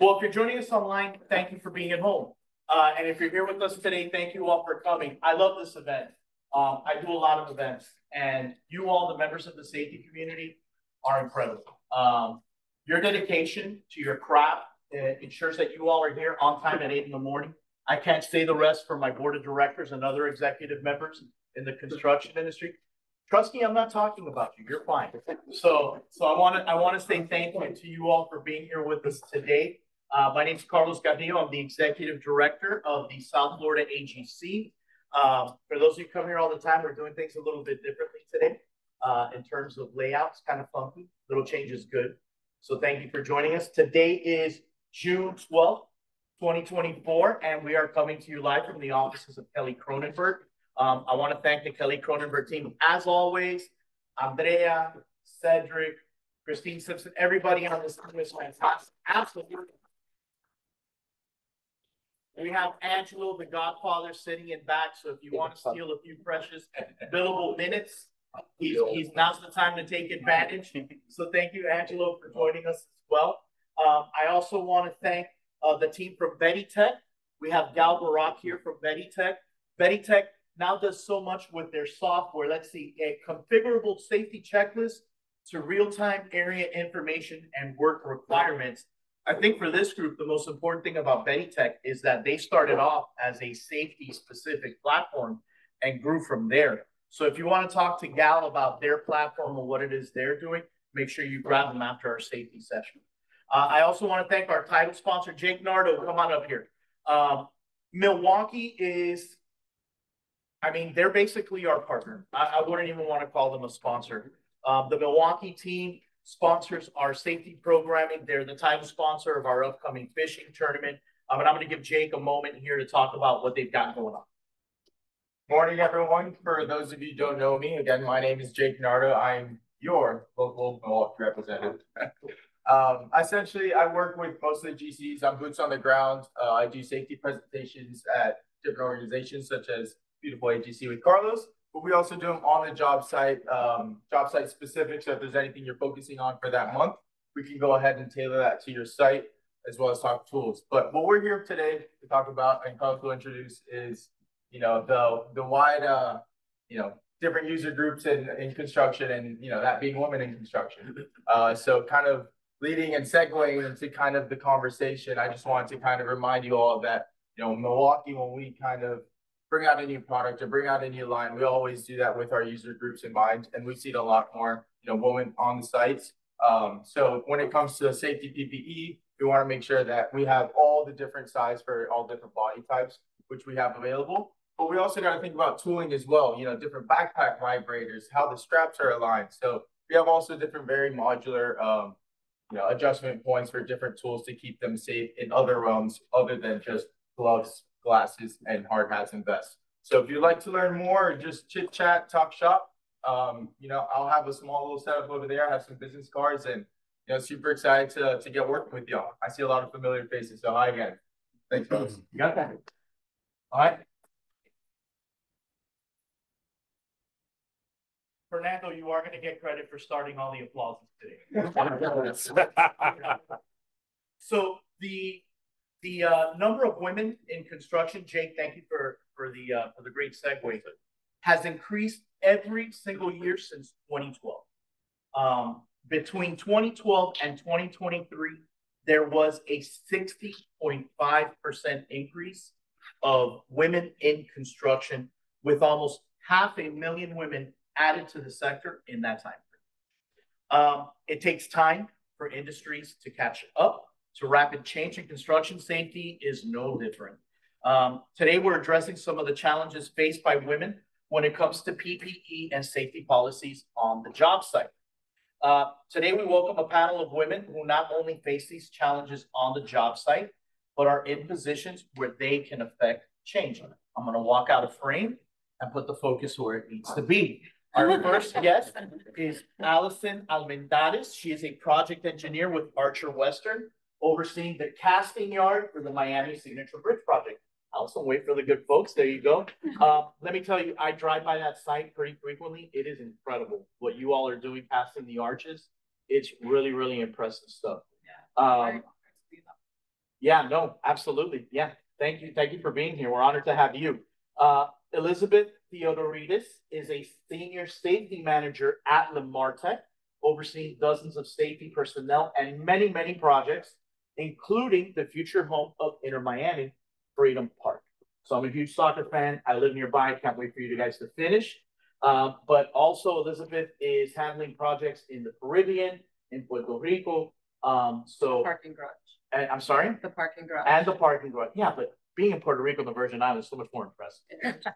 Well, if you're joining us online, thank you for being at home. And if you're here with us today, thank you all for coming. I love this event. I do a lot of events, and you all, the members of the safety community, are incredible. Your dedication to your craft ensures that you all are here on time at 8 in the morning. I can't say the rest for my board of directors and other executive members in the construction industry. Trust me, I'm not talking about you. You're fine. So I want to say thank you to you all for being here with us today. My name is Carlos Gardillo. I'm the executive director of the South Florida AGC. For those of you who come here all the time, we're doing things a little bit differently today in terms of layouts, kind of funky. Little change is good. So thank you for joining us. Today is June 12th, 2024, and we are coming to you live from the offices of Kelly Cronenberg. I want to thank the Kelly Cronenberg team, as always. Andrea, Cedric, Christine Simpson, everybody on this team is fantastic. Absolutely. We have Angelo, the Godfather, sitting in back. So if you want to steal a few precious billable minutes, now's the time to take advantage. So thank you, Angelo, for joining us as well. I also want to thank the team from Betty Tech. We have Gal Barak here from Betty Tech. Betty Tech now does so much with their software. Let's see, a configurable safety checklist to real-time area information and work requirements. I think for this group, the most important thing about Betty Tech is that they started off as a safety-specific platform and grew from there. So if you want to talk to Gal about their platform and what it is they're doing, make sure you grab them after our safety session. I also want to thank our title sponsor, Jake Nardo. Come on up here. Milwaukee is, I mean, they're basically our partner. I wouldn't even want to call them a sponsor. The Milwaukee team sponsors our safety programming. They're the title sponsor of our upcoming fishing tournament. And I'm going to give Jake a moment here to talk about what they've got going on. Morning, everyone. For those of you who don't know me, again, my name is Jake Nardo. I'm your local Milwaukee representative. Essentially, I work with most of the GCs. I'm boots on the ground. I do safety presentations at different organizations such as Beautiful AGC with Carlos, but we also do them on the job site specific. So if there's anything you're focusing on for that month, we can go ahead and tailor that to your site as well as talk tools. But what we're here today to talk about and Carlos will introduce is, the wide, different user groups in construction and, that being women in construction. So kind of leading and segueing into kind of the conversation, I just wanted to kind of remind you all that, Milwaukee, when we kind of bring out a new product or bring out a new line, we always do that with our user groups in mind. And we see a lot more, women on the sites. So when it comes to safety PPE, we want to make sure that we have all the different size for all different body types, which we have available. But we also got to think about tooling as well, different backpack vibrators, how the straps are aligned. So we have also different very modular, adjustment points for different tools to keep them safe in other realms other than just gloves, glasses, and hard hats and vests. So if you'd like to learn more or just chit chat, talk shop, I'll have a small little setup over there. I have some business cards and, super excited to get working with y'all. I see a lot of familiar faces. So hi again. Thanks, folks. You got that. All right. Fernando, you are going to get credit for starting all the applause today. So the number of women in construction, Jake, thank you for the great segue, has increased every single year since 2012. Between 2012 and 2023, there was a 60.5% increase of women in construction, with almost 500,000 women added to the sector in that time frame. It takes time for industries to catch up to rapid change, in construction safety is no different. Today, we're addressing some of the challenges faced by women when it comes to PPE and safety policies on the job site. Today, we welcome a panel of women who not only face these challenges on the job site, but are in positions where they can affect change. I'm going to walk out of frame and put the focus where it needs to be. Our first guest is Allison Almendares. She is a project engineer with Archer Western, overseeing the casting yard for the Miami Signature Bridge project. Allison, wait for the good folks. There you go. Let me tell you, I drive by that site pretty frequently. It is incredible what you all are doing casting the arches. It's really, really impressive stuff. Yeah, no, absolutely. Yeah. Thank you. Thank you for being here. We're honored to have you. Elizabeth Theodoridis is a senior safety manager at Lemartech, overseeing dozens of safety personnel and many, many projects, including the future home of Inter Miami, Freedom Park. So I'm a huge soccer fan. I live nearby. Can't wait for you guys to finish. But also, Elizabeth is handling projects in the Caribbean, in Puerto Rico. Parking garage. And I'm sorry? The parking garage. And the parking garage. Yeah, but being in Puerto Rico, the Virgin Islands, is so much more impressive.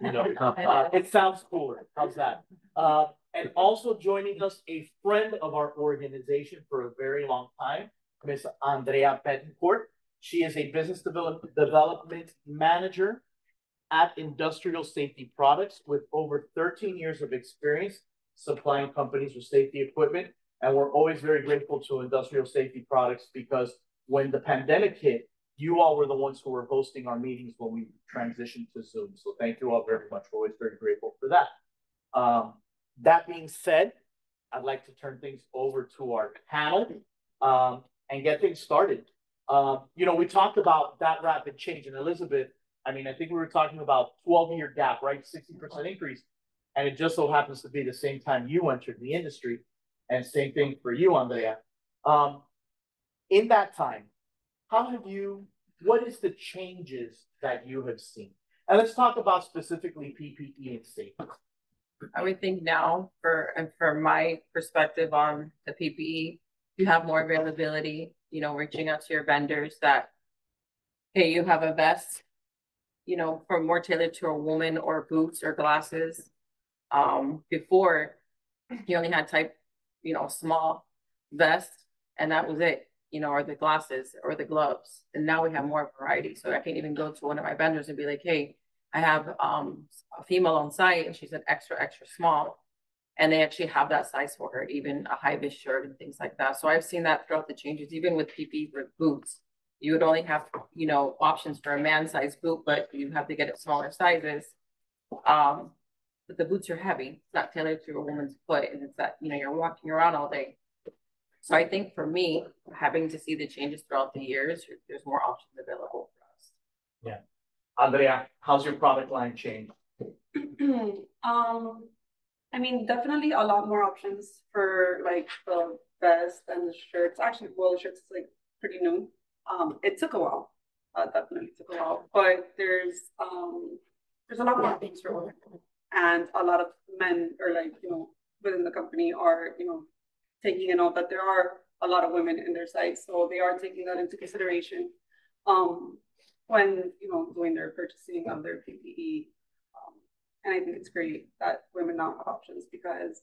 You know, it sounds cooler. How's that? And also joining us, a friend of our organization for a very long time, Miss Andrea Betancourt. She is a business development manager at Industrial Safety Products with over 13 years of experience supplying companies with safety equipment. And we're always very grateful to Industrial Safety Products because when the pandemic hit, you all were the ones who were hosting our meetings when we transitioned to Zoom. So thank you all very much. We're always very grateful for that. That being said, I'd like to turn things over to our panel and get things started. You know, we talked about that rapid change. And Elizabeth, I mean, I think we were talking about 12-year gap, right? 60% increase. And it just so happens to be the same time you entered the industry. And same thing for you, Andrea. In that time, what is the changes that you have seen? And let's talk about specifically PPE and safety. I would think now, from my perspective on the PPE, you have more availability, you know, reaching out to your vendors that, hey, you have a vest, you know, for more tailored to a woman, or boots or glasses. Before you only had type, you know, small vest, and that was it, you know, or the glasses or the gloves. And now we have more variety. So I can even go to one of my vendors and be like, hey, I have a female on site, and she's an extra, extra small. And they actually have that size for her, even a high vis shirt and things like that. So I've seen that throughout the changes, even with PPE with boots. You would only have, you know, options for a man size boot, but you have to get it smaller sizes. But the boots are heavy. It's not tailored to a woman's foot, and it's that, you know, you're walking around all day. So I think for me, having to see the changes throughout the years, there's more options available for us. Yeah. Andrea, how's your product line changed? I mean, definitely a lot more options for like the vest and the shirts. Actually, well, the shirts is like pretty new. It took a while. Definitely took a while, but there's a lot more things for women, and a lot of men are like, you know, within the company are, you know, taking a note that there are a lot of women in their sites, so they are taking that into consideration when, you know, doing their purchasing of their PPE. And I think it's great that women now have options, because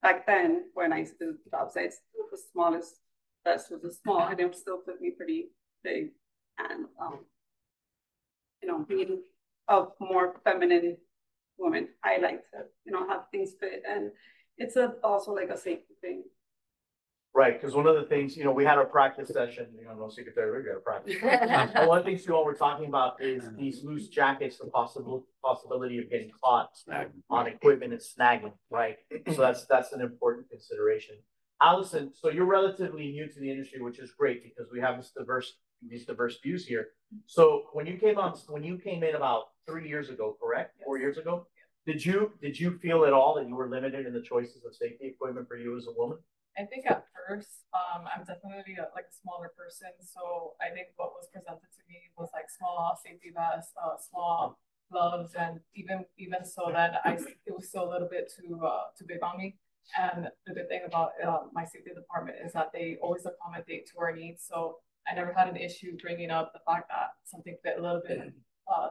back then when I used to do job sites, the smallest vest was a small, and it would still fit me pretty big. And you know, being a more feminine woman, I like to, you know, have things fit, and it's also like a safety thing. Right, because one of the things, you know, we had a practice session, you know, no secret there, we got a practice. And one of the things you all were talking about is these loose jackets, the possibility of getting caught on equipment and snagging, right? So that's an important consideration. Allison, so you're relatively new to the industry, which is great because we have these diverse views here. So when you came in about 3 years ago, correct? Yes. 4 years ago, did you feel at all that you were limited in the choices of safety equipment for you as a woman? I think at first, I'm definitely like a smaller person. So I think what was presented to me was like small safety vests, small gloves, and even so that it was still a little bit too big on me. And the good thing about my safety department is that they always accommodate to our needs. So I never had an issue bringing up the fact that something fit a little bit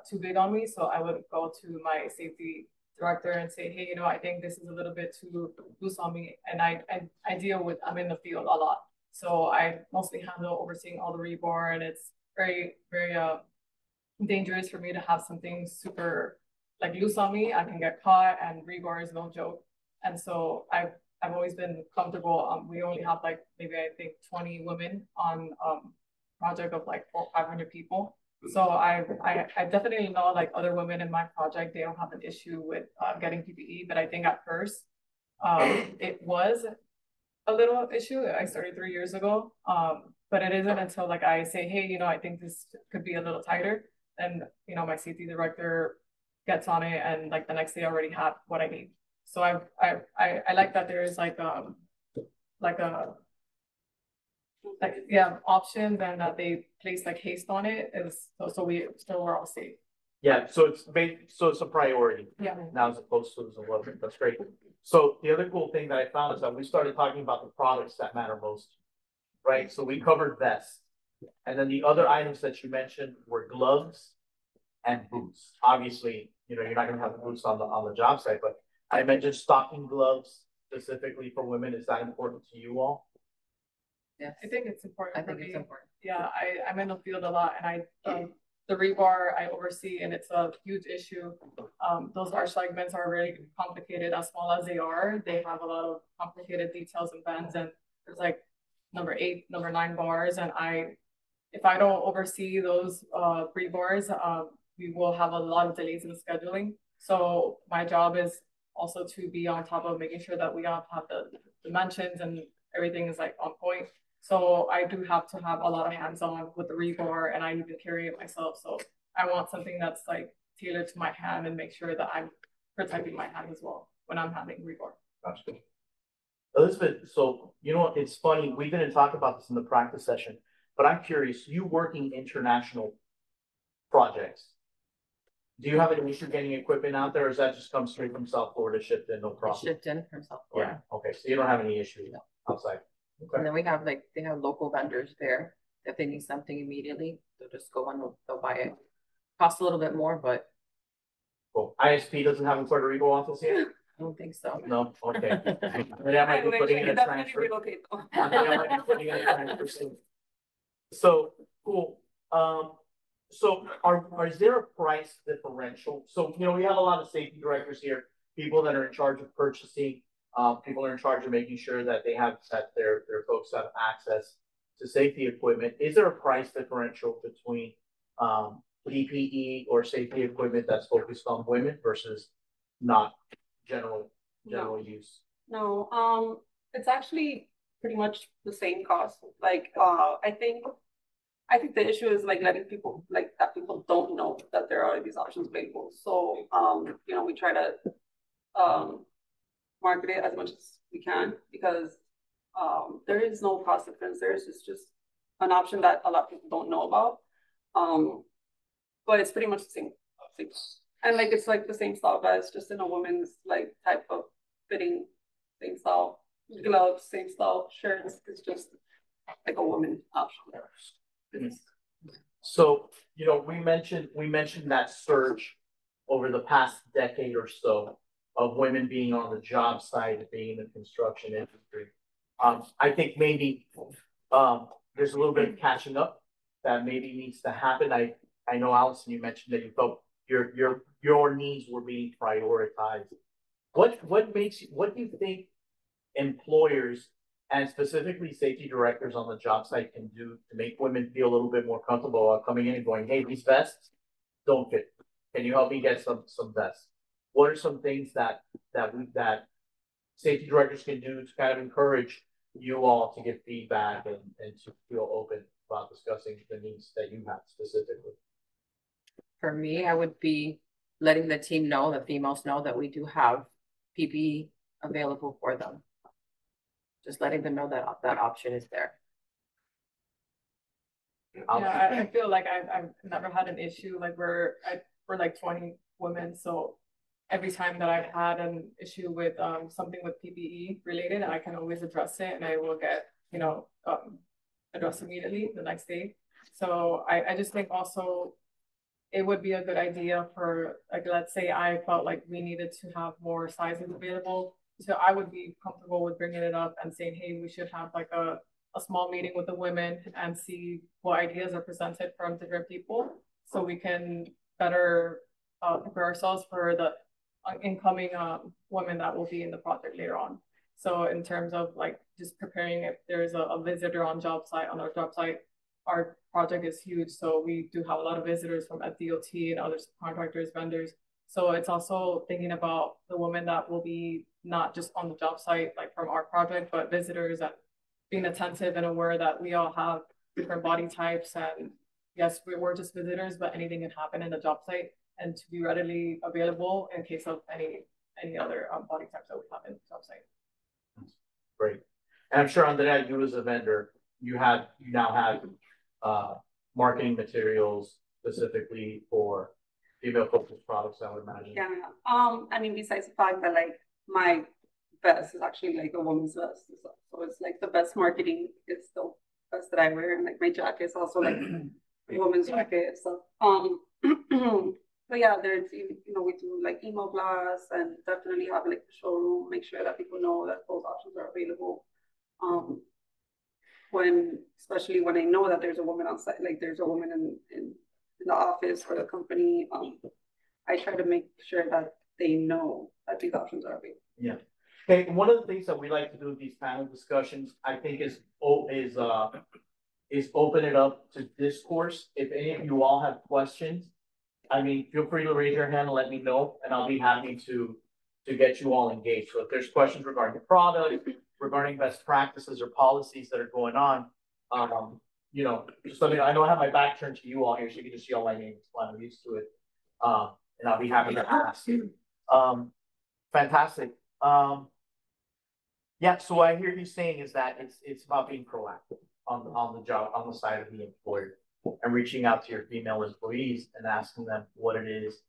too big on me. So I would go to my safety director and say, hey, you know, I think this is a little bit too loose on me. And I deal with, I'm in the field a lot. So I mostly handle overseeing all the rebar, and it's very, very dangerous for me to have something super like loose on me. I can get caught, and rebar is no joke. And so I've always been comfortable. We only have like maybe I think 20 women on project of like 400 or 500 people. So I definitely know like other women in my project, they don't have an issue with getting PPE, but I think at first it was a little issue. I started 3 years ago, But it isn't until like I say, hey, I think this could be a little tighter, and my safety director gets on it, and like the next day I already have what I need. So I like that there is like a yeah, option, then that they place like haste on it is we're all safe. Yeah, so it's a priority Yeah. now as opposed to as a little bit. That's great. So the other cool thing that I found is that we started talking about the products that matter most, right? So we covered vests, and then the other items that you mentioned were gloves and boots. Obviously, you're not going to have boots on the job site, but I mentioned stocking gloves specifically for women. Is that important to you all? Yes, I think it's important. I think for it's me. important. Yeah, I'm in the field a lot, and the rebar I oversee, and it's a huge issue. Those arch segments are really complicated, as small as they are. They have a lot of complicated details and bends, and there's like number 8, number 9 bars, and if I don't oversee those rebars, we will have a lot of delays in scheduling. So my job is also to be on top of making sure that we all have the dimensions and everything is like on point. So I do have to have a lot of hands-on with the rebar, and I even carry it myself. So I want something that's like tailored to my hand and make sure that I'm protecting my hand as well when I'm having rebar. Gotcha. Elizabeth, so it's funny, we didn't talk about this in the practice session, but I'm curious, you working international projects, do you have an issue getting equipment out there, or does that just come straight from South Florida shipped in, no It's problem? shipped in from South Florida. Yeah, okay, so you don't have any issues No. outside. And Okay, then they have local vendors there. If they need something immediately, they'll just go and they'll buy it. Costs a little bit more, but cool. ISP doesn't have a Puerto Rico office yet? I don't think so. No, okay. Maybe I might be putting in a Definitely transfer. relocate though. I think I might be putting in a transfer soon. So, cool. So is there a price differential? So, we have a lot of safety directors here, people that are in charge of purchasing, people are in charge of making sure that their folks have access to safety equipment. Is there a price differential between PPE or safety equipment that's focused on women versus not general use? No, it's actually pretty much the same cost. Like, I think the issue is like letting people that people don't know that there are these options available. So, we try to market it as much as we can because there is no cost difference. It's just an option that a lot of people don't know about. But it's pretty much the same. And like it's like the same style vest, just in a woman's like type of fitting, same style gloves, same style shirts. It's just like a woman option. So, we mentioned that surge over the past decade or so of women being on the job site, being in the construction industry. I think maybe there's a little bit of catching up that maybe needs to happen. I know, Allison, you mentioned that you felt your needs were being prioritized. What do you think employers and specifically safety directors on the job site can do to make women feel a little bit more comfortable coming in and going, hey, these vests don't fit. Can you help me get some vests? What are some things that safety directors can do to kind of encourage you all to get feedback and to feel open about discussing the needs that you have specifically? For me, I would be letting the team know, the females know that we do have PPE available for them. Just letting them know that that option is there. Yeah, I feel like I've never had an issue. Like we're like 20 women, so every time that I've had an issue with something with PPE related, I can always address it, and I will get addressed immediately the next day. So I just think also it would be a good idea for, like, let's say I felt like we needed to have more sizes available. So I would be comfortable with bringing it up and saying, hey, we should have like a small meeting with the women and see what ideas are presented from different people so we can better prepare ourselves for the incoming women that will be in the project later on. So in terms of like just preparing if there's a visitor on our job site, our project is huge. So we do have a lot of visitors from FDOT and other contractors, vendors. So it's also thinking about the women that will be not just on the job site, like from our project, but visitors and being attentive and aware that we all have different body types, and yes, we're just visitors, but anything can happen in the job site, and to be readily available in case of any other body types that we have in the job site. Great. And I'm sure Andrea, you as a vendor, you now have marketing materials specifically for female focused products, I would imagine. Yeah, I mean, besides the fact that like my vest is actually like a woman's vest, so it's like the best marketing is the vest that I wear, and like my jacket is also like a woman's jacket. So but yeah, there's we do like email blasts and definitely have like the showroom, make sure that people know that those options are available. Especially when I know that there's a woman outside, like there's a woman in the office or the company, I try to make sure that they know that these options are available. Yeah. Okay. One of the things that we like to do with these panel discussions, I think, is open it up to discourse. If any of you all have questions, I mean, feel free to raise your hand and let me know, and I'll be happy to get you all engaged. So if there's questions regarding the product, regarding best practices or policies that are going on, just let me know. I know I have my back turned to you all here, so you can just see all my names. I'm used to it, and I'll be happy to ask. Fantastic. Yeah. So what I hear you saying is that it's about being proactive on the job, on the side of the employer, and reaching out to your female employees and asking them what it is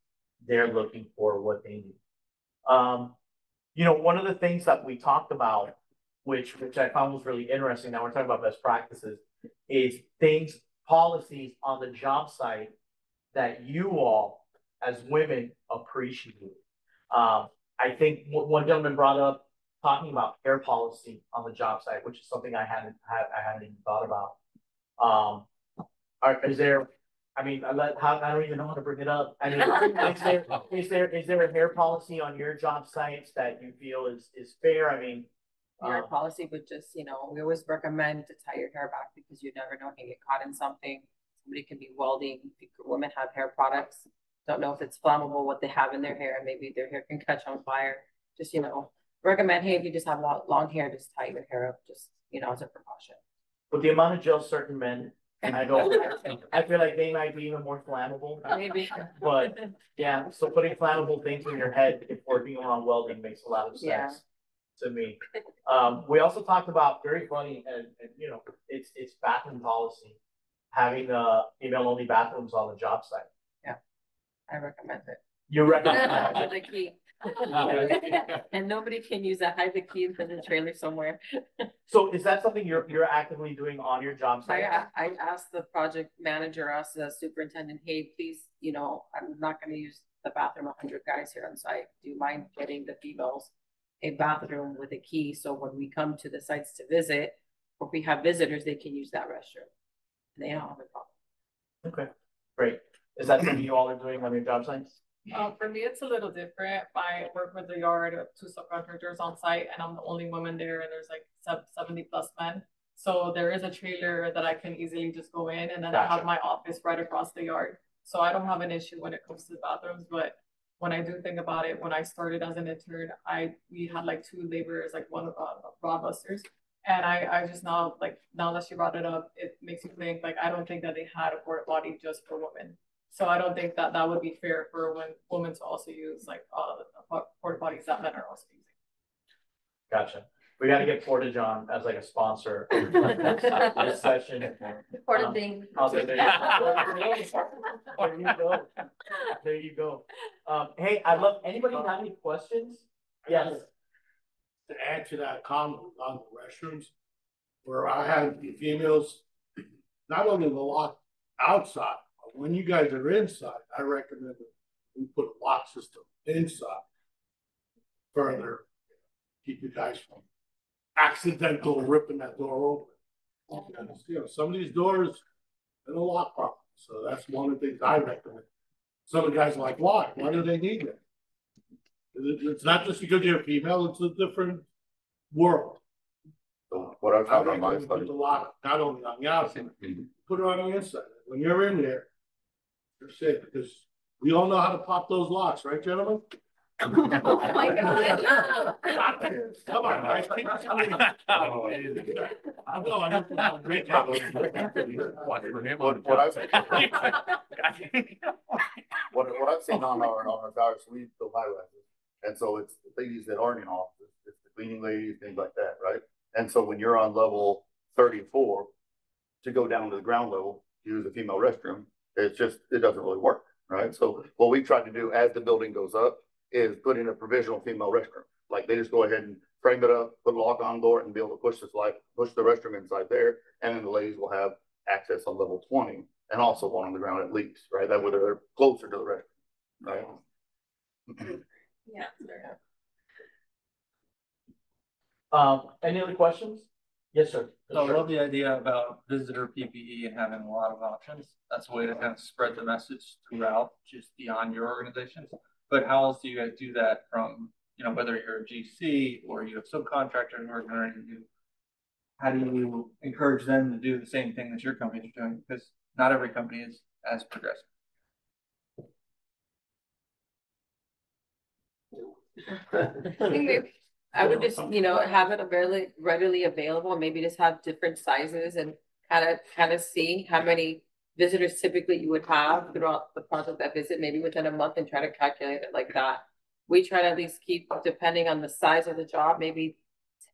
they're looking for, what they need. One of the things that we talked about, which I found was really interesting, now we're talking about best practices, is policies on the job site that you all as women appreciate. I think one gentleman brought up talking about hair policy on the job site, which is something I hadn't even thought about. Is there? I mean, I don't even know how to bring it up. I mean, is there a hair policy on your job sites that you feel is fair? I mean, hair policy would just, we always recommend to tie your hair back because you never know, you get caught in something. Somebody can be welding. Women have hair products. Don't know if it's flammable, what they have in their hair. Maybe their hair can catch on fire. Just, recommend, hey, if you just have long hair, just tie your hair up, just, as a precaution. With the amount of gel certain men, I feel like they might be even more flammable. Maybe. But yeah, so putting flammable things in your head if working on welding makes a lot of sense to me. We also talked about, very funny, and it's bathroom policy, having female only bathrooms on the job site. Yeah, I recommend it. You recommend it? The key. And nobody can use that. Hide the key in the trailer somewhere. So is that something you're actively doing on your job site? I asked the project manager, asked the superintendent, hey, please, I'm not going to use the bathroom 100 guys here on site. Do you mind getting the females a bathroom with a key, so when we come to the sites to visit, or if we have visitors, they can use that restroom? They don't have a problem. Okay, great. Is that something you all are doing on your job sites? For me, it's a little different. I work with the yard of 2 subcontractors on site, and I'm the only woman there, and there's like 70 plus men. So there is a trailer that I can easily just go in, and then gotcha. I have my office right across the yard. So I don't have an issue when it comes to the bathrooms. But when I do think about it, when I started as an intern, we had like 2 laborers, like one rod busters. And I just now that she brought it up, it makes you think, like, I don't think that they had a porta potty just for women. So I don't think that would be fair for women to also use like the porta potties that men are also using. Gotcha. We got to get Porta John as like a sponsor this session. Porta thing. There you go. Hey, I love. Anybody have any questions? Yes. To add to that comment on the restrooms, where I have the females, not only the lock outside, but when you guys are inside, I recommend that we put a lock system inside. Further, keep you guys from accidental ripping that door open. Some of these doors have a lock problem, so that's one of the things I recommend. Some of the guys are like, why? Why do they need it? It's not just because you're a female, it's a different world. So what I'm talking about is put the lock not only on the outside, put it on the inside. When you're in there, you're safe, because we all know how to pop those locks, right, gentlemen? Oh my God. Come on, guys. What I've seen on our towers, we build high rises. And so it's the ladies that aren't in office, it's the cleaning ladies, things like that, right? And so when you're on level 34, to go down to the ground level, use a female restroom, it doesn't really work, right? So what we try to do as the building goes up is put in a provisional female restroom. Like they just go ahead and frame it up, put a lock on door and be able to push the restroom inside there. And then the ladies will have access on level 20 and also one on the ground at least, right? That way they're closer to the restroom, right? Yeah. Any other questions? Yes, sir. So I love the idea about visitor PPE and having a lot of options. That's a way to kind of spread the message throughout, just beyond your organizations. But how else do you guys do that from, whether you're a GC or you have subcontractors working or anything? How do you encourage them to do the same thing that your company is doing? Because not every company is as progressive. I think maybe I would just, have it readily available, and maybe just have different sizes and kind of see how many visitors typically you would have throughout the process of that visit, maybe within a month, and try to calculate it like that. We try to at least keep, depending on the size of the job, maybe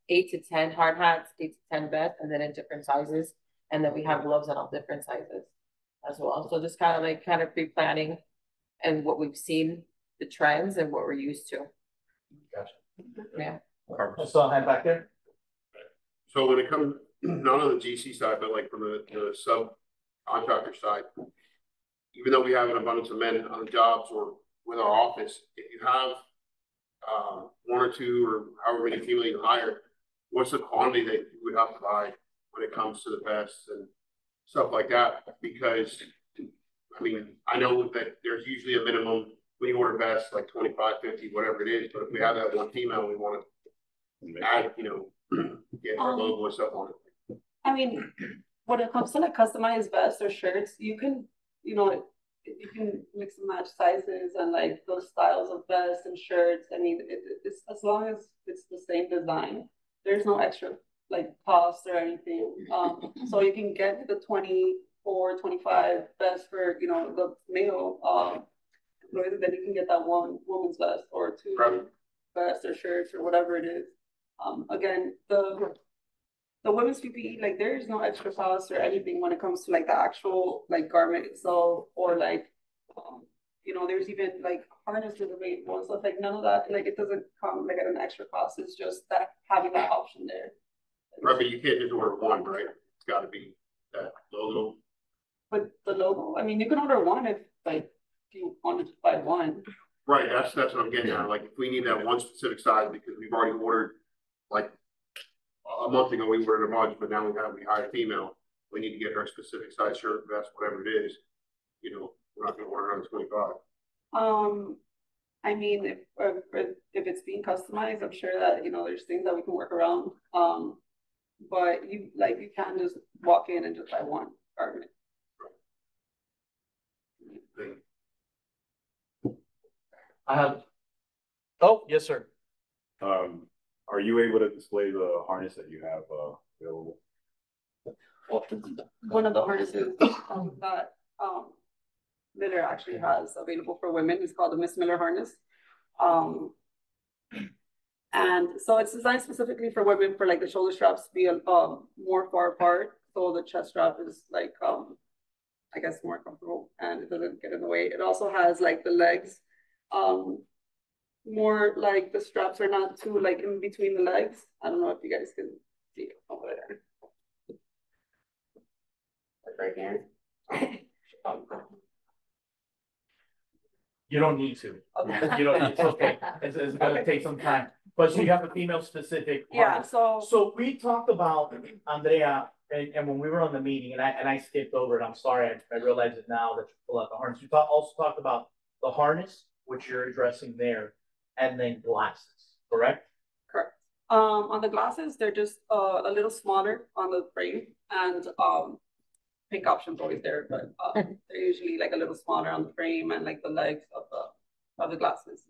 8 to 10 hard hats, 8 to 10 vests, and then in different sizes. And then we have gloves in all different sizes as well. So just kind of pre-planning and what we've seen, the trends and what we're used to. Gotcha. Yeah. I saw a hand back there. So when it comes, not on the GC side, but like from the subcontractor side, even though we have an abundance of men on the jobs or with our office, if you have one or two or however many female you hire, what's the quantity that you would have to buy when it comes to the vests and stuff like that? Because I mean, I know that there's usually a minimum when you order vests, like 25, 50, whatever it is. But if we have that one female, we want to add, get our logo and stuff on it. I mean, when it comes to like customized vests or shirts, you can mix and match sizes and like those styles of vests and shirts. I mean, it's as long as it's the same design, there's no extra like cost or anything. So you can get the 24, 25 vest for, the male, then you can get that one woman's vest or two vests or shirts or whatever it is. Again, the women's PPE, like there is no extra cost or anything when it comes to like the actual like garment itself or like, there's even like harnesses available and stuff, like none of that, like it doesn't come like at an extra cost. It's just that having that option there. Right, but you can't just order one, right? It's got to be that logo. But the logo, I mean, you can order one if you wanted to buy one. Right, that's what I'm getting at. Like if we need that one specific size because we've already ordered, like a month ago we ordered a bunch, but now we hired a female. We need to get her a specific size shirt, vest, whatever it is. We're not going to order another 25. I mean, if it's being customized, I'm sure that there's things that we can work around. But you can't just walk in and just buy one garment. I have. Oh, yes, sir. Are you able to display the harness that you have available? One of the harnesses that Miller actually has available for women is called the Miss Miller harness. And so it's designed specifically for women for like the shoulder straps to be more far apart. So the chest strap is like, I guess more comfortable and it doesn't get in the way. It also has like the legs, more like the straps are not too like in between the legs. I don't know if you guys can see it over there. Like right here. You don't need to. Okay. You don't. It's okay. It's going to take some time. But so you have a female specific. Yeah. So we talked about Andrea, and when we were on the meeting, and I skipped over it. I'm sorry. I realize it now that you pull out the harness. We also talked about the harness, which you're addressing there, and then glasses. Correct. Correct. On the glasses, they're just a little smaller on the frame, and pink option's always there, but they're usually like a little smaller on the frame and like the legs of the glasses.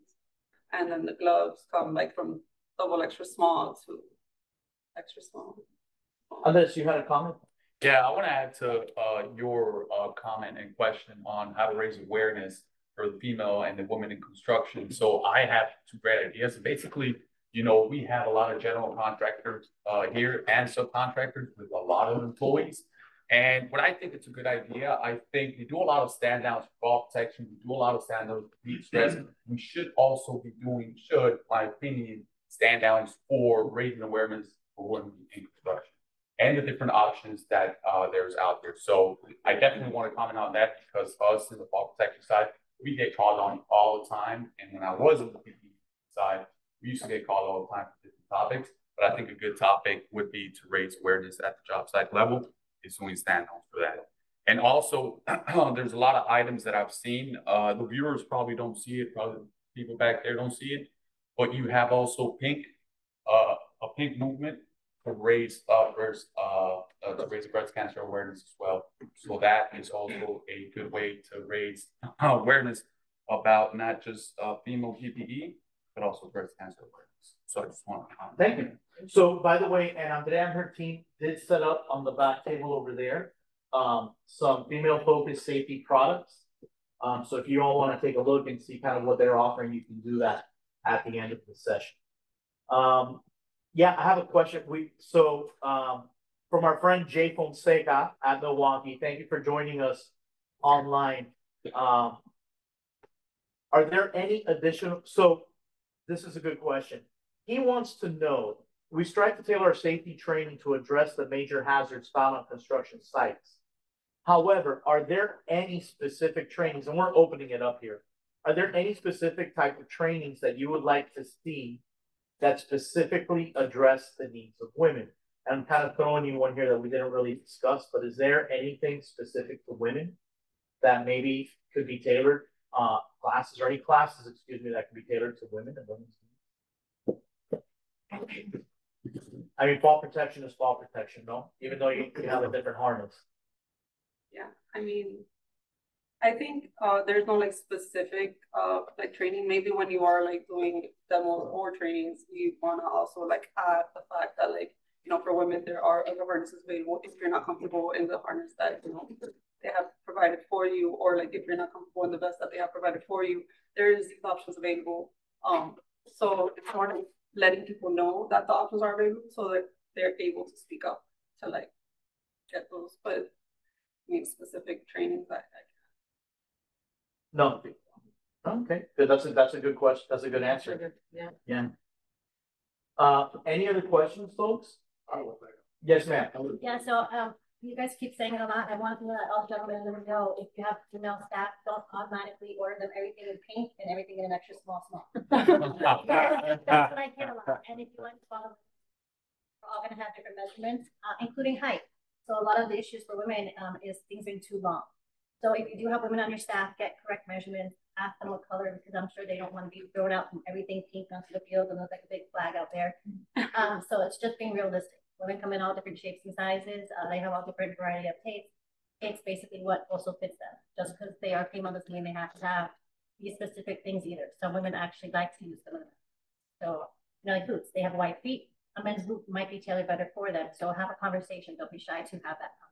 And then the gloves come like from double extra small to extra small. Unless you had a comment? Yeah, I want to add to your comment and question on how to raise awareness for the female and the women in construction. So I have two great ideas. Basically, we have a lot of general contractors here and subcontractors with a lot of employees. And what I think it's a good idea, I think we do a lot of stand downs for fall protection. We do a lot of stand downs for heat stress. We should also be doing, my opinion, stand downs for raising awareness for women in construction and the different options that there's out there. So I definitely want to comment on that because us in the fall protection side, we get called on all the time. And when I was on the PPE side, we used to get called all the time for different topics. But I think a good topic would be to raise awareness at the job site level. Is doing stand-ons for that. And also, there's a lot of items that I've seen. The viewers probably don't see it. Probably people back there don't see it. But you have also a pink movement to raise breast cancer awareness as well. So that is also a good way to raise awareness about not just female PPE, but also breast cancer awareness. So I just want to comment. Thank you. So by the way, and Andrea and her team did set up on the back table over there some female focused safety products. So if you all want to take a look and see kind of what they're offering, you can do that at the end of the session. Yeah, I have a question. From our friend Jay Fonseca at Milwaukee, thank you for joining us online. Are there any additional? So this is a good question. He wants to know, we strive to tailor our safety training to address the major hazards found on construction sites. However, are there any specific trainings, and we're opening it up here, are there any specific type of trainings that you would like to see that specifically address the needs of women? And I'm kind of throwing you one here that we didn't really discuss, but is there anything specific to women that maybe could be tailored, classes or any classes, excuse me, that could be tailored to women and women's needs? I mean, fall protection is fall protection, no? Even though you have a different harness. Yeah, I mean, I think there's no like specific like training. Maybe when you are like doing demos or trainings, you wanna also like add the fact that like, for women there are other harnesses available if you're not comfortable in the harness that they have provided for you, or like if you're not comfortable in the vest that they have provided for you, there's these options available. So it's more like letting people know that the options are available so that they're able to speak up to like get those. But I mean, specific trainings that I No. Okay, good. That's a good question. That's a good answer. Yeah. Yeah. Any other questions, folks? Yes, ma'am. Yeah, so you guys keep saying it a lot. I want to let all gentlemen know if you have female staff, don't automatically order them everything in pink and everything in an extra small. That's what I get a lot. And if you want to follow, we're all going to have different measurements, including height. So a lot of the issues for women is things being too long. So if you do have women on your staff, get correct measurements, ask them what color, because I'm sure they don't want to be thrown out from everything pink onto the field and look like a big flag out there. So it's just being realistic. Women come in all different shapes and sizes. They have all different variety of tapes. It's basically what also fits them. Just because they are female doesn't mean they have to have these specific things either. Some women actually like to use them. So, like boots, they have white feet. A men's boot might be tailored better for them. So have a conversation. Don't be shy to have that conversation.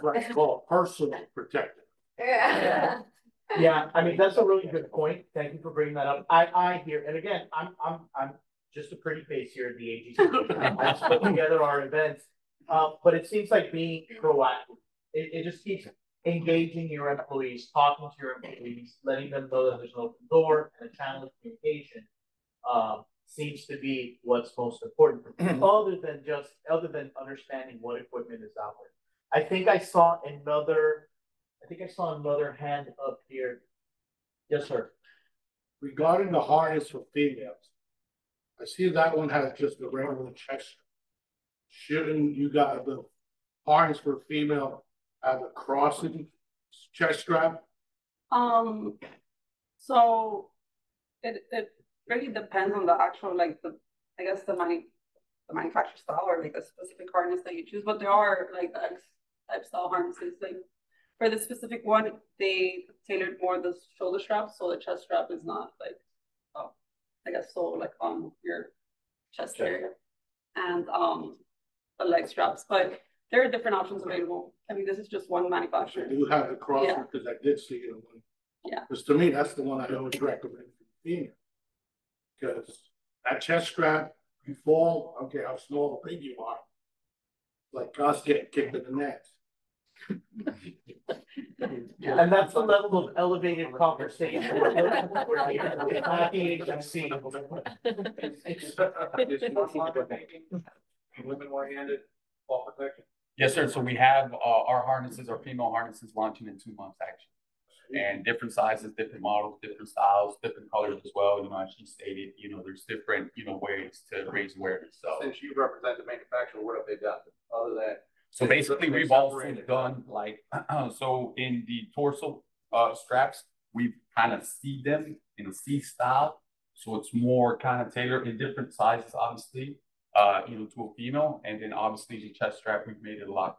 Let's call it personal protective. Yeah. Yeah, I mean, that's a really good point. Thank you for bringing that up. I hear, and again, I'm just a pretty face here at the AGC. I just put together our events, but it seems like being proactive. It just keeps engaging your employees, talking to your employees, letting them know that there's an open door and a channel of communication. Seems to be what's most important, other than understanding what equipment is out there. I think I saw another hand up here. Yes, sir. Regarding the harness for females, I see that one has just a regular chest. Shouldn't you got the harness for female have a crossing chest strap? So it really depends on the actual like the manufacturer style or like a specific harness that you choose. But there are like X type style harnesses. Like for the specific one, they tailored more the shoulder strap, so the chest strap is not like I guess so like on your chest area and the leg straps, but there are different options available. I mean, this is just one I manufacturer. do have the crosser Yeah. because I did see it. Yeah. Because to me, that's the one I always recommend for female. Because that chest strap, you fall, I don't care how small or big you are, like us getting kicked in the nuts. And that's the level of elevated conversation. At the agency. Women one-handed fall protection? Yes, sir. So we have, our harnesses, our female harnesses launching in 2 months, actually. And different sizes, different models, different styles, different colors as well. You know, as she stated, you know, there's different, you know, ways to raise awareness. So Since you represent the manufacturer, what have they done other than? so basically, we've also done like, so in the torso straps, we've kind of see them in a C style. So it's more kind of tailored in different sizes, obviously, you know, to a female. And then obviously the chest strap, we've made it a lot.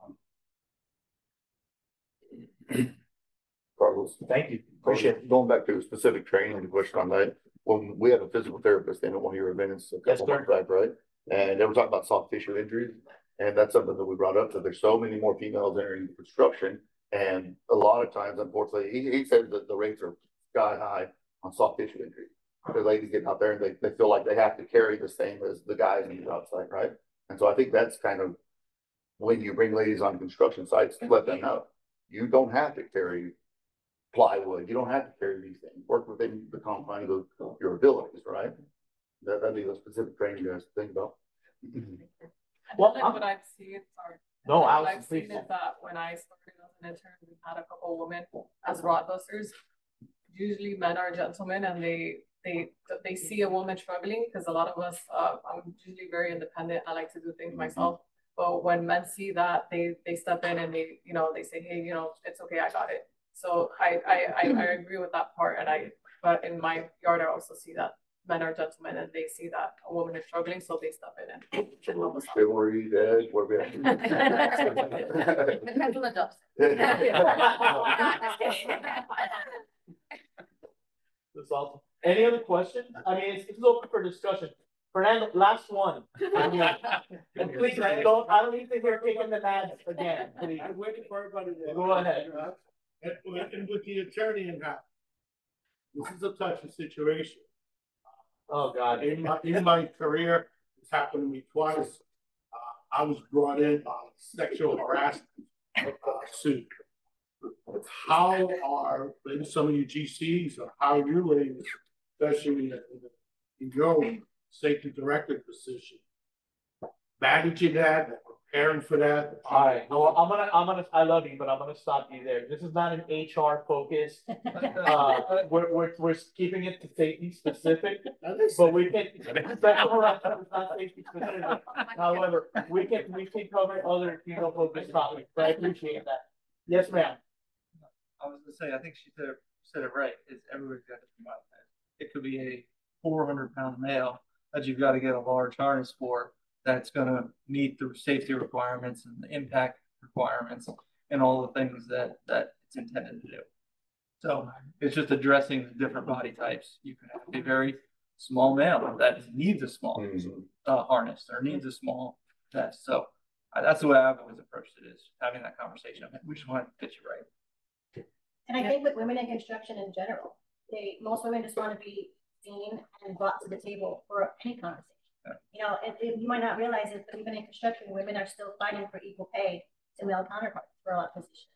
Carlos. Thank you. Appreciate it. Going back to specific training, the question on that, when we had a physical therapist in at one of your events a Yes, couple months back, right? And they were talking about soft tissue injuries. And that's something that we brought up, that there's so many more females entering construction. And a lot of times, unfortunately, he said that the rates are sky high on soft tissue injuries. The ladies getting out there and they feel like they have to carry the same as the guys on the outside, right? And so I think that's kind of when you bring ladies on construction sites, let them know. You don't have to carry plywood. You don't have to carry these things. Work within the confines of your abilities, right? That'd be the specific training you guys think about. Well, Like what I've seen, sorry. No, What Allison, I've seen please. is that when I started as an intern, we had a couple women as rod busters. Usually men are gentlemen and they see a woman struggling because a lot of us, I'm usually very independent. I like to do things myself. But when men see that, they step in and they, you know, they say, hey, you know, it's okay, I got it. So I agree with that part. And but in my yard, I also see that men are gentlemen and they see that a woman is struggling, so they step in and help us out. Chivalry, Dad, what we Depends on the job. That's awesome. Any other questions? I mean, it's open for discussion. Fernando, last one. And please, I don't need to hear kicking the nads again, please. I'm waiting for everybody to. Go ahead. And with the attorney in house, this is a touchy situation. Oh, God. In my career, it's happened to me twice. I was brought in on sexual harassment suit. How are maybe some of you GCs or how are you ladies, especially in your safety director position, managing that, preparing for that? All right. No, I love you, but I'm gonna stop you there. This is not an HR focus. We're keeping it to safety specific, but we can. Not safety specific. However, we can cover other focused topics. But I appreciate that. Yes, ma'am. I was gonna say, I think she said it right, is everybody's got to come out of that. It could be a 400-pound male that you've got to get a large harness for, that's gonna meet the safety requirements and the impact requirements and all the things that it's intended to do. So it's just addressing the different body types. You can have a very small male that needs a small harness or needs a small vest. So that's the way I've always approached it, is having that conversation. I mean, we just want to get you right. And I think with women in construction in general, most women just want to be seen and brought to the table for any conversation. Yeah. You know, you might not realize it, but even in construction, women are still fighting for equal pay to male counterparts for a lot of positions.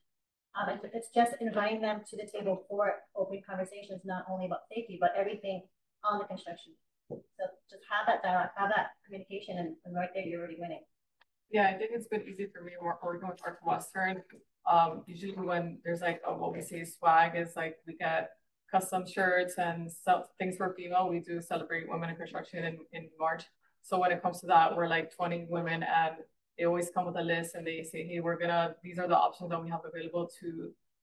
It's just inviting them to the table for open conversations, not only about safety, but everything on the construction. So just have that dialogue, have that communication, and right there, you're already winning. Yeah, I think it's been easy for me working with Northwestern. Usually when there's like what we say swag is like we get custom shirts and stuff, things for female. We do celebrate women in construction in March. So when it comes to that, we're like 20 women and they always come with a list and they say, hey, these are the options that we have available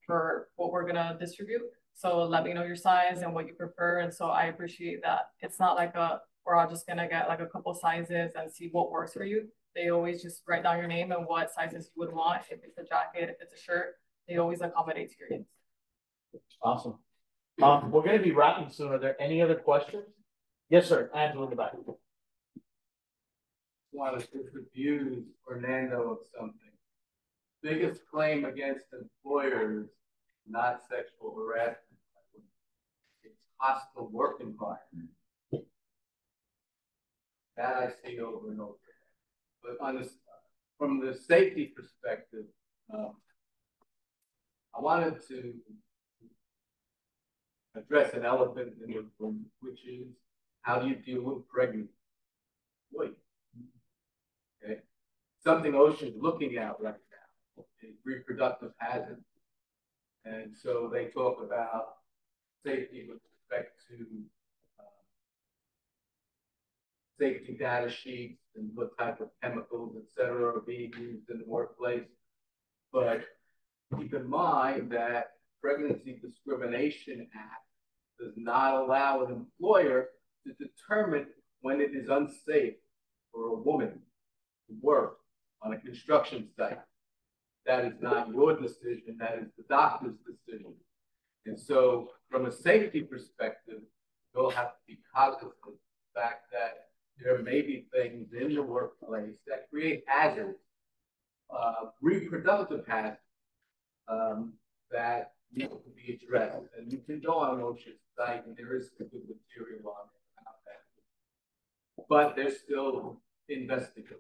for what we're gonna distribute. So let me know your size and what you prefer. And so I appreciate that. It's not like we're all just gonna get like a couple sizes and see what works for you. They always just write down your name and what sizes you would want. If it's a jacket, if it's a shirt, they always accommodate to your needs. Awesome. We're going to be wrapping soon. Are there any other questions? Yes, sir. Angela in the back. want to disabuse Fernando of something. Biggest claim against employers, not sexual harassment. It's hostile work environment. That I see over and over. But on this, from the safety perspective, I wanted to address an elephant in the room, which is how do you deal with pregnancy? Wait. Okay. Something OSHA's looking at right now is reproductive hazard. And so they talk about safety with respect to safety data sheets and what type of chemicals, et cetera, are being used in the workplace. But keep in mind that Pregnancy Discrimination Act does not allow an employer to determine when it is unsafe for a woman to work on a construction site. That is not your decision, that is the doctor's decision. And so from a safety perspective, you'll have to be cognizant of the fact that there may be things in the workplace that create hazards, reproductive hazards, that need to be addressed. And you can go on OSHA's site and there is good material on it about that. But they're still investigating.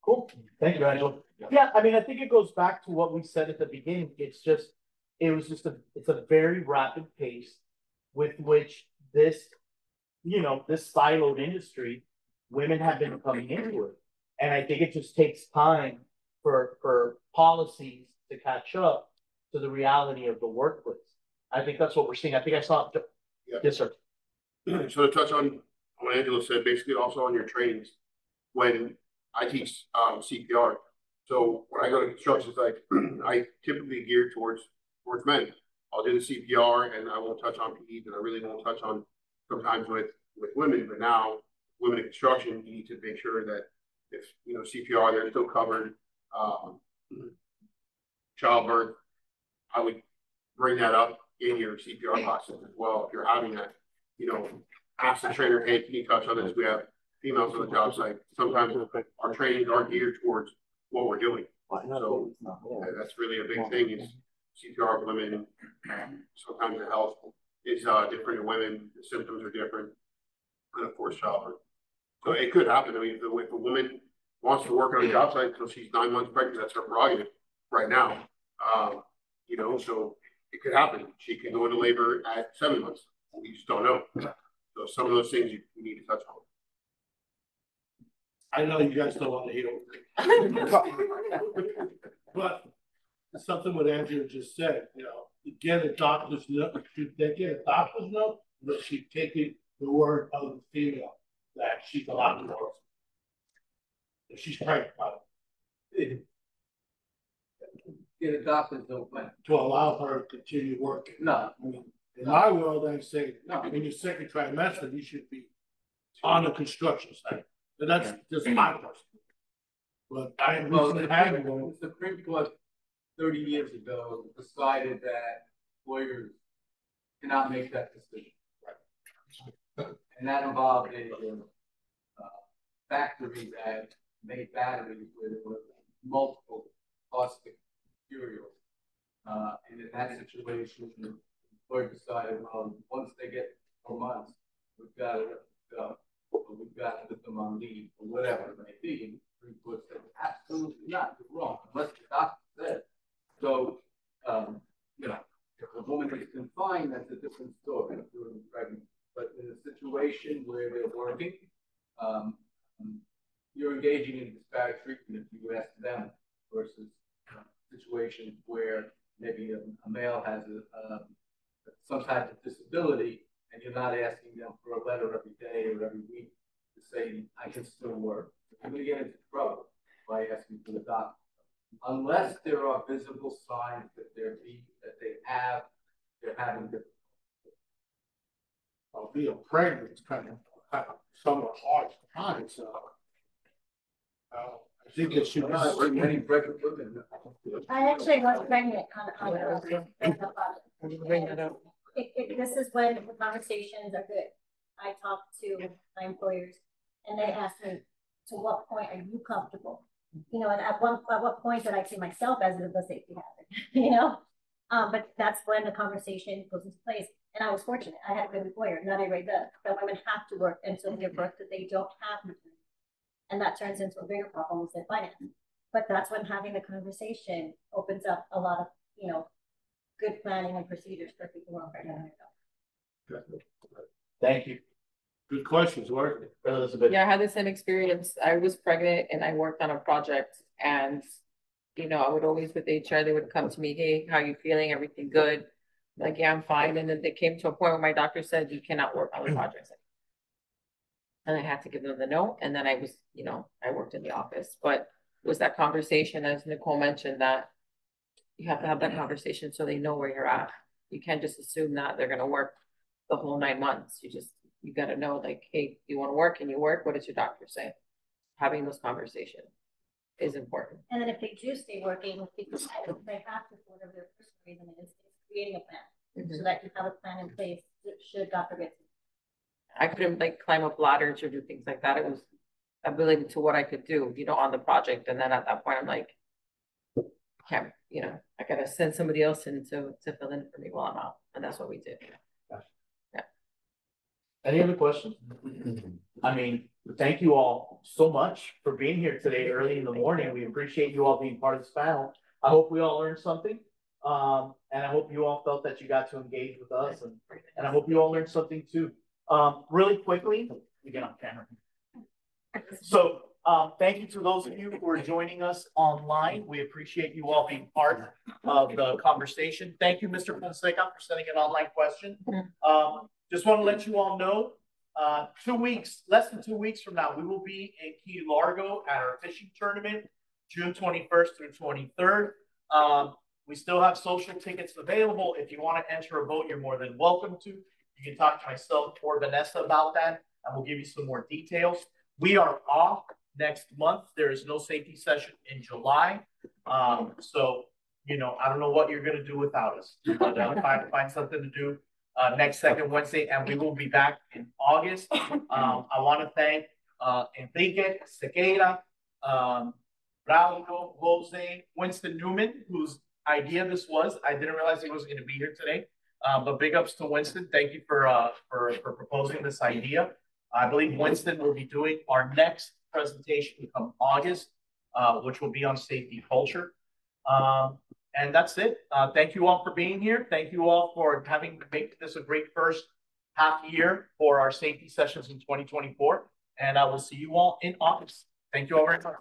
Cool. Thank you, Angela. Yeah, I mean, I think it goes back to what we said at the beginning. It's a very rapid pace with which this siloed industry, women have been coming into it. And I think it just takes time for policies to catch up to the reality of the workplace. I think that's what we're seeing. I think I saw. Yeah. Yes, sir. So to touch on what Angela said, basically also on your trainings, when I teach CPR. So when I go to construction sites, I typically gear towards men. I'll do the CPR and I won't touch on PEs, and I really won't touch on sometimes with women. But now, women in construction, you need to make sure that if CPR, they're still covered. Childbirth, I would bring that up in your CPR classes as well. If you're having that, ask the trainer, hey, can you touch on this? We have females on the job site. Sometimes our trainings are geared towards what we're doing. So that's really a big thing is CPR for women. Sometimes the health is different in women. The symptoms are different. And of course, childbirth. So it could happen. I mean, if a woman wants to work on a job site until she's 9 months pregnant, that's her prerogative right now. So it could happen. She can go into labor at 7 months. We just don't know. So some of those things you need to touch on. I know you guys don't want to hear it. But something what Andrew just said, get a doctor's note. Should they get a doctor's note? Or should she take it the word of the female that she's allowed to work? If she's pregnant, Get a doctor's note to allow her to continue working. No. I mean, in my world, I say, in your second trimester, you should be on a construction site. And that's just my question. But I recently had one. The Supreme Court 30 years ago decided that lawyers cannot make that decision. Right. And that involved a factory that made batteries with multiple caustic materials. And in that situation, the lawyer decided, well, once they get 4 months, we've got to put them on leave or whatever it may be. And the Supreme Court said, absolutely not, you're wrong, unless the doctor said. So, if a woman is confined, that's a different story during pregnancy. But in a situation where they're working, you're engaging in disparate treatment if you ask them versus situations where maybe a male has some type of disability and you're not asking them for a letter every day or every week to say, I can still work. You're going to get into trouble by asking for the doctor. Unless there are visible signs that they're having difficulty. Being pregnant is kind of somewhat hard to find. So I think it should be many pregnant women. I actually was pregnant this is when the conversations are good. I talk to my employers and they ask me, to what point are you comfortable? You know, and at what point did I see myself as the safety hazard, you know? But that's when the conversation goes into place. And I was fortunate. I had a good employer. Not everybody does. But women have to work until give birth that they don't have maternity. And that turns into a bigger problem with finance. But that's when having the conversation opens up a lot of, you know, good planning and procedures for people who are pregnant. Thank you. Good questions, Mark. Elizabeth. Yeah, I had the same experience. I was pregnant and I worked on a project and, you know, I would always with HR, they would come to me, hey, how you feeling? Everything good? Like, yeah, I'm fine. And then they came to a point where my doctor said, you cannot work on the project. And I had to give them the note. And then I was, you know, I worked in the office, but it was that conversation, as Nicole mentioned, that you have to have that conversation so they know where you're at. You can't just assume that they're going to work the whole 9 months. You got to know, like, hey, you want to work? Can you work? What does your doctor say? Having those conversations is important. And then if they do stay working, because they have to, for whatever their personal reason is creating a plan so that you have a plan in place should God forbid. I couldn't like climb up ladders or do things like that. It was ability to what I could do, you know, on the project. And then at that point, I'm like, can't, you know, I gotta send somebody else in to fill in for me while I'm out. And that's what we did. Yeah. Any other questions? I mean, thank you all so much for being here today early in the morning. We appreciate you all being part of this panel. I hope we all learned something. And I hope you all felt that you got to engage with us, and I hope you all learned something too. Really quickly, we get on camera. So thank you to those of you who are joining us online. We appreciate you all being part of the conversation. Thank you, Mr. Fonseca, for sending an online question. Just want to let you all know, 2 weeks, less than 2 weeks from now, we will be in Key Largo at our fishing tournament, June 21st through 23rd. We still have social tickets available. If you want to enter a vote, you're more than welcome to. You can talk to myself or Vanessa about that, and we'll give you some more details. We are off next month. There is no safety session in July. So, you know, I don't know what you're going to do without us, but find something to do next second Wednesday, and we will be back in August. I want to thank Enrique Sequeira, Raul, Jose, Winston Newman, whose idea this was. I didn't realize he wasn't going to be here today. But big ups to Winston. Thank you for proposing this idea. I believe Winston will be doing our next presentation come August, which will be on safety culture. And that's it. Thank you all for being here. Thank you all for having made this a great first half year for our safety sessions in 2024. And I will see you all in August. Thank you all very much.